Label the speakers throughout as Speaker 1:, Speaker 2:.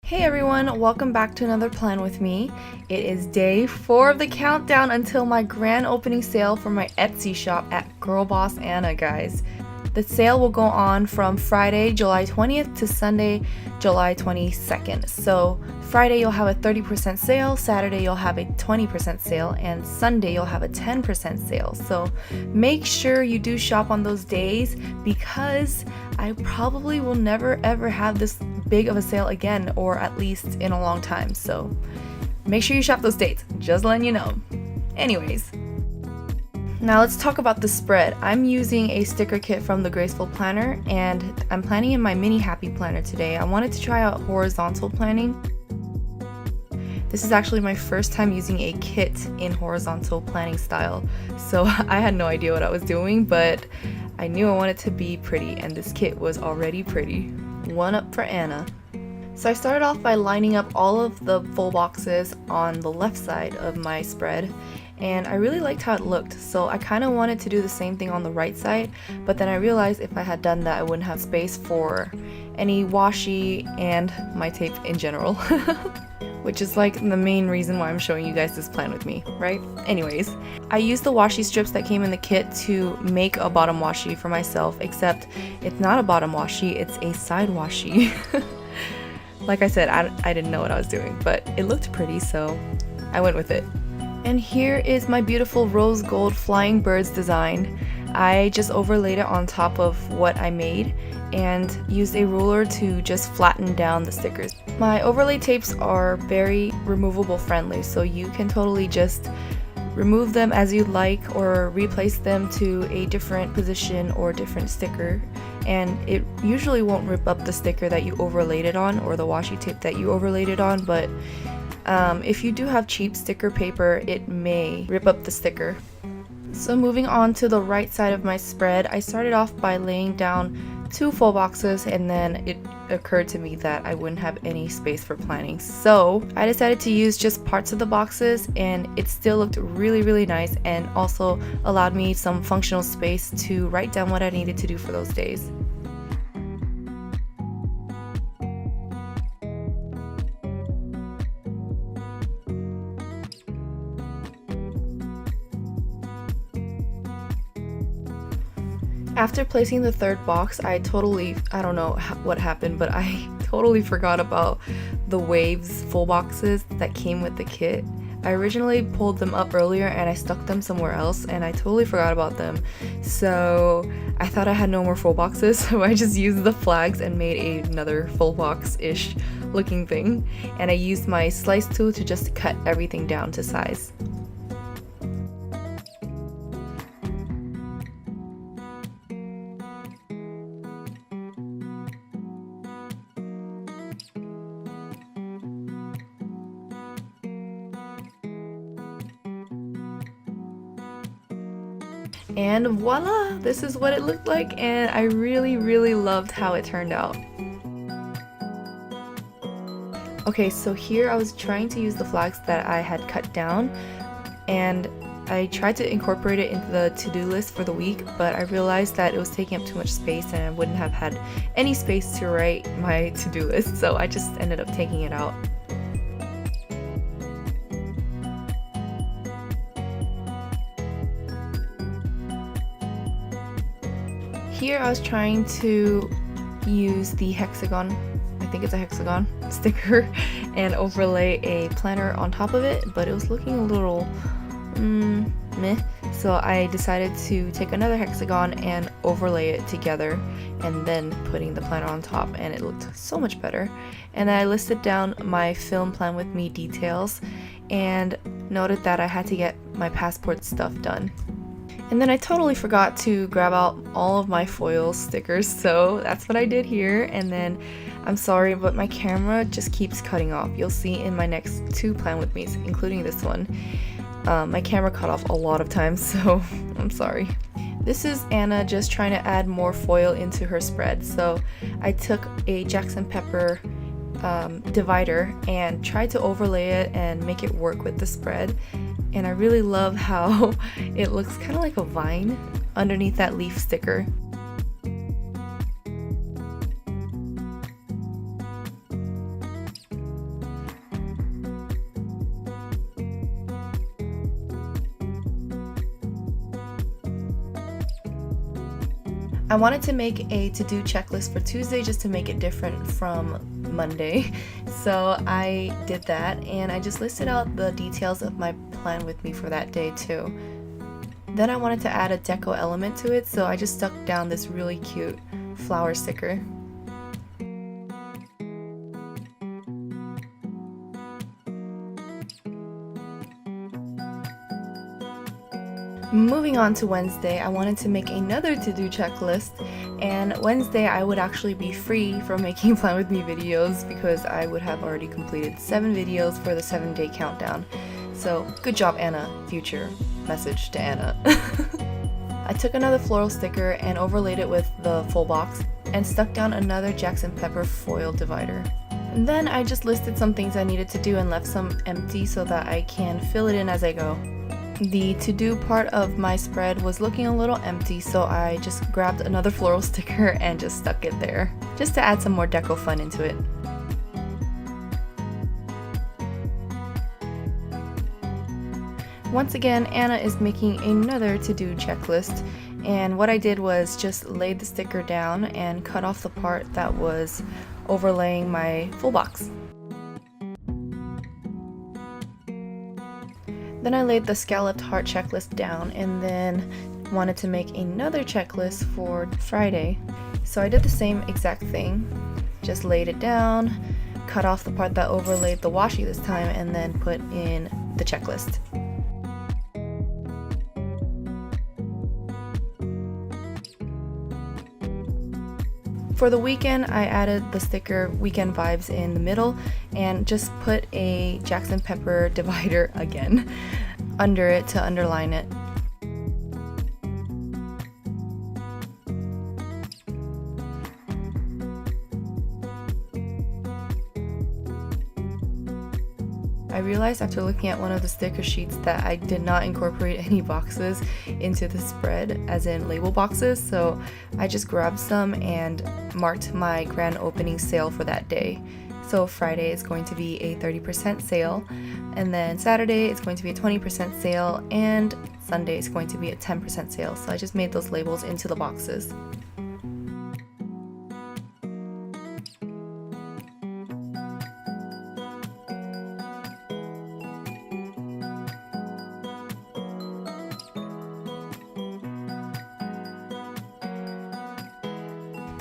Speaker 1: Hey everyone, welcome back to another plan with me. It is day 4 of the countdown until my grand opening sale for my Etsy shop at Girl Boss Anna, guys. The sale will go on from Friday, July 20th to Sunday, July 22nd. So Friday you'll have a 30% sale, Saturday you'll have a 20% sale, and Sunday you'll have a 10% sale. So make sure you do shop on those days because I probably will never ever have this big of a sale again, or at least in a long time. So make sure you shop those dates, just letting you know. Anyways, now let's talk about the spread. I'm using a sticker kit from the Graceful Planner, and I'm planning in my mini happy planner today. I wanted to try out horizontal planning. This is actually my first time using a kit in horizontal planning style, so I had no idea what I was doing, but I knew I wanted to be pretty, and this kit was already pretty. One up for Anna. So I started off by lining up all of the full boxes on the left side of my spread, and I really liked how it looked, so I kind of wanted to do the same thing on the right side, but then I realized if I had done that I wouldn't have space for any washi and my tape in general. Which is like the main reason why I'm showing you guys this plan with me, right? Anyways, I used the washi strips that came in the kit to make a bottom washi for myself, except it's not a bottom washi, it's a side washi. Like I said, I didn't know what I was doing, but it looked pretty, so I went with it. And here is my beautiful rose gold flying birds design. I just overlaid it on top of what I made and used a ruler to just flatten down the stickers. My overlay tapes are very removable friendly, so you can totally just remove them as you'd like or replace them to a different position or different sticker, and it usually won't rip up the sticker that you overlaid it on or the washi tape that you overlaid it on, but if you do have cheap sticker paper, it may rip up the sticker. So moving on to the right side of my spread, I started off by laying down 2 full boxes, and then it occurred to me that I wouldn't have any space for planning. So I decided to use just parts of the boxes, and it still looked really nice and also allowed me some functional space to write down what I needed to do for those days. After placing the third box, I don't know what happened, but I totally forgot about the waves full boxes that came with the kit. I originally pulled them up earlier and I stuck them somewhere else, and I totally forgot about them. So I thought I had no more full boxes, so I just used the flags and made another full box-ish looking thing. And I used my slice tool to just cut everything down to size. And voila! This is what it looked like, and I really loved how it turned out. Okay, so here I was trying to use the flags that I had cut down, and I tried to incorporate it into the to-do list for the week, but I realized that it was taking up too much space and I wouldn't have had any space to write my to-do list, so I just ended up taking it out. Here I was trying to use the hexagon, I think it's a hexagon sticker, and overlay a planner on top of it, but it was looking a little meh. So I decided to take another hexagon and overlay it together and then putting the planner on top, and it looked so much better. And I listed down my film plan with me details and noted that I had to get my passport stuff done. And then I totally forgot to grab out all of my foil stickers, so that's what I did here. And then I'm sorry, but my camera just keeps cutting off. You'll see in my next 2 plan with me's, including this one. My camera cut off a lot of times, so I'm sorry. This is Anna just trying to add more foil into her spread. So I took a Jax Pepper divider and tried to overlay it and make it work with the spread. And I really love how it looks kind of like a vine underneath that leaf sticker. I wanted to make a to-do checklist for Tuesday just to make it different from Monday. So I did that, and I just listed out the details of my plan with me for that day too. Then I wanted to add a deco element to it, so I just stuck down this really cute flower sticker. Moving on to Wednesday, I wanted to make another to-do checklist, and Wednesday I would actually be free from making Plan With Me videos because I would have already completed 7 videos for the 7-day countdown. So good job, Anna. Future message to Anna. I took another floral sticker and overlaid it with the full box and stuck down another Jax Pepper foil divider. And then I just listed some things I needed to do and left some empty so that I can fill it in as I go. The to-do part of my spread was looking a little empty, so I just grabbed another floral sticker and just stuck it there, just to add some more deco fun into it. Once again, Anna is making another to-do checklist, and what I did was just lay the sticker down and cut off the part that was overlaying my full box. Then I laid the scalloped heart checklist down and then wanted to make another checklist for Friday. So I did the same exact thing, just laid it down, cut off the part that overlaid the washi this time, and then put in the checklist. For the weekend, I added the sticker Weekend Vibes in the middle and just put a Jax Pepper divider again under it to underline it. I realized after looking at one of the sticker sheets that I did not incorporate any boxes into the spread, as in label boxes, so I just grabbed some and marked my grand opening sale for that day. So Friday is going to be a 30% sale, and then Saturday is going to be a 20% sale, and Sunday is going to be a 10% sale. So I just made those labels into the boxes.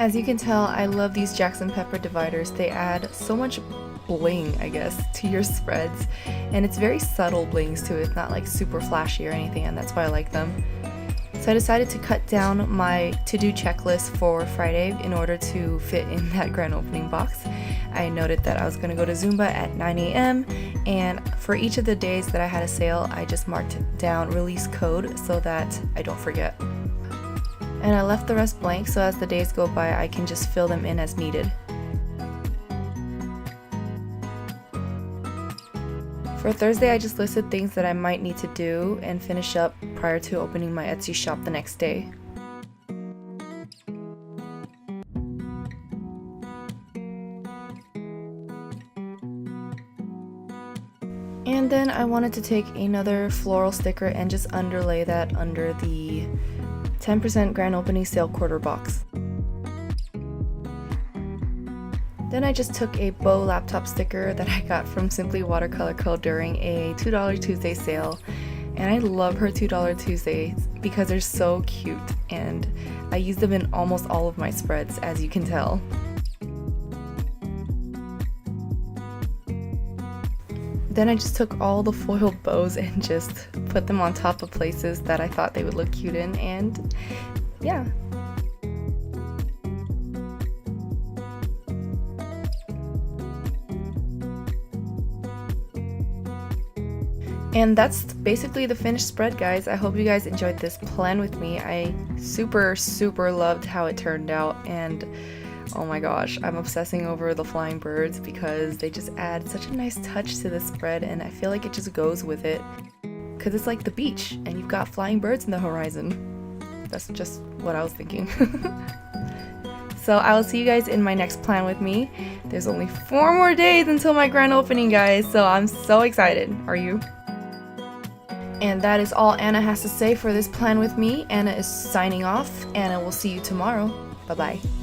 Speaker 1: As you can tell, I love these Jax Pepper dividers. They add so much bling, I guess, to your spreads, and it's very subtle blings too. It's not like super flashy or anything, and that's why I like them. So I decided to cut down my to-do checklist for Friday in order to fit in that grand opening box. I noted that I was going to go to Zumba at 9 a.m. and for each of the days that I had a sale, I just marked down release code so that I don't forget. And I left the rest blank so as the days go by I can just fill them in as needed. For Thursday, I just listed things that I might need to do and finish up prior to opening my Etsy shop the next day. And then I wanted to take another floral sticker and just underlay that under the 10% grand opening sale quarter box. Then I just took a bow laptop sticker that I got from Simply Watercolor Co during a $2 Tuesday sale, and I love her $2 Tuesdays because they're so cute, and I use them in almost all of my spreads, as you can tell. Then I just took all the foiled bows and just put them on top of places that I thought they would look cute in, and yeah. And that's basically the finished spread, guys. I hope you guys enjoyed this plan with me. I super loved how it turned out, and oh my gosh, I'm obsessing over the flying birds because they just add such a nice touch to this spread, and I feel like it just goes with it because it's like the beach and you've got flying birds in the horizon. That's just what I was thinking. So I will see you guys in my next plan with me. There's only 4 more days until my grand opening, guys, so I'm so excited. Are you? And that is all Anna has to say for this plan with me. Anna is signing off. Anna will see you tomorrow. Bye bye.